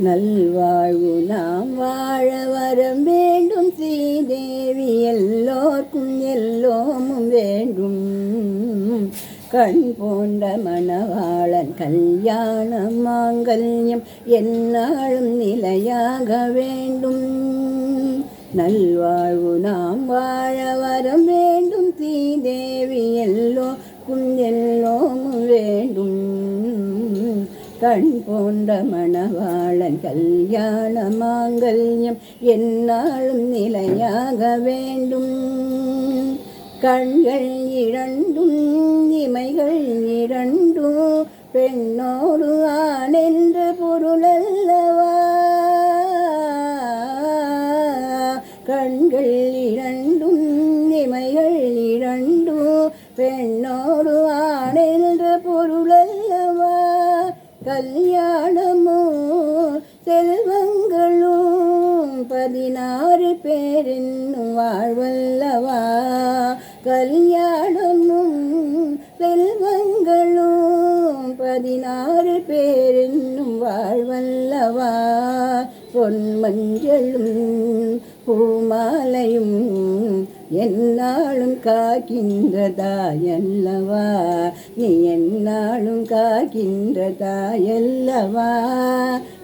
நல்வாழ்வு நாம் வாழ வரம் வேண்டும் ஸ்ரீதேவி எல்லோர்க்கும் எல்லோமும் வேண்டும். கண் போன்ற மணவாளன் கல்யாண மாங்கல்யம் எந்நாளும் நிலையாக வேண்டும். நல்வாழ்வு நாம் வாழ வரம் வேண்டும் ஸ்ரீதேவி எல்லோர்க்கும் எல்லோமும் வேண்டும். கண் போன்ற மணவாளன் கல்யாண மாங்கல்யம் எந்நாளும் நிலையாக வேண்டும். கண்கள் இரண்டும் இமைகள் இரண்டும் பெண்ணோடு ஆண் என்ற பொருளல்லவா. கண்கள் இரண்டும் இமைகள் இரண்டும் பெண்ணோடு ஆண் என்ற பொருளல்லவா. கல்யாணமோ செல்வங்களும் 16 பேர் என்னும் வாழ்வல்லவா. கல்யாணமும் செல்வங்களும் 16 பேர் என்னும் வாழ்வல்லவா. பொன் மஞ்சளும் பூமாலையும் எந்நாளும் காக்கின்றதாயல்லவா. நீ எந்நாளும் காக்கின்றதாயல்லவா.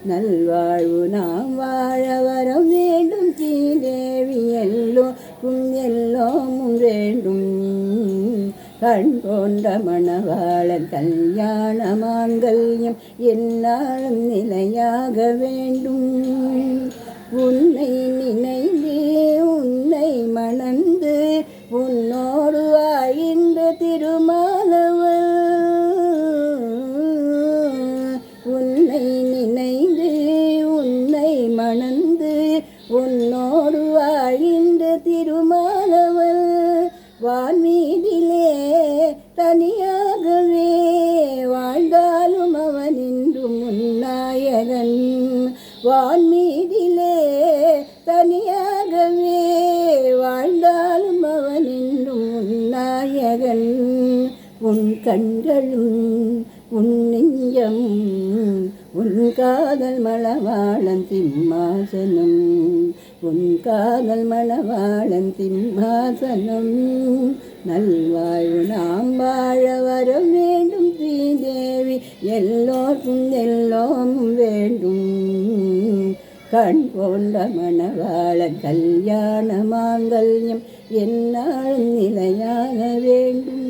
நல்வாழ்வு நாம் வாழ வரம் வேண்டும் ஸ்ரீதேவி எல்லோருக்கும் எல்லோமும் வேண்டும். கண் போன்ற மணவாளன் கல்யாண மாங்கல்யம் எந்நாளும் நிலையாக வேண்டும். உன்னை நினைந்து உன்னை மணந்து உன்னோடு ஆகின்ற திருமாலவன். உன்னை நினைந்து உன்னை மணந்து உன்னோடு ஆகின்ற திருமாலவன். வான்மீதிலே தனியாகவே வாழ்ந்தாலும் அவன் இன்றும் முன்னாயகன். வான்மீதிலே தனியாகவே வாழ்ந்தாலும் அவன் இன்றும் முன்னாயகன். உன் கண்களும் உன் நெஞ்சமும் உன் காதல் மணவாளன் சிம்மாசனம். உன் காதல் மணவாளன் சிம்மாசனம். நல்வாழ்வு நாம் வாழ வரம் வேண்டும் ஸ்ரீதேவி எல்லோருக்கும் எல்லோமும் வேண்டும். கண் போன்ற மணவாளன் கல்யாண மாங்கல்யம் எந்நாளும் நிலையாக வேண்டும்.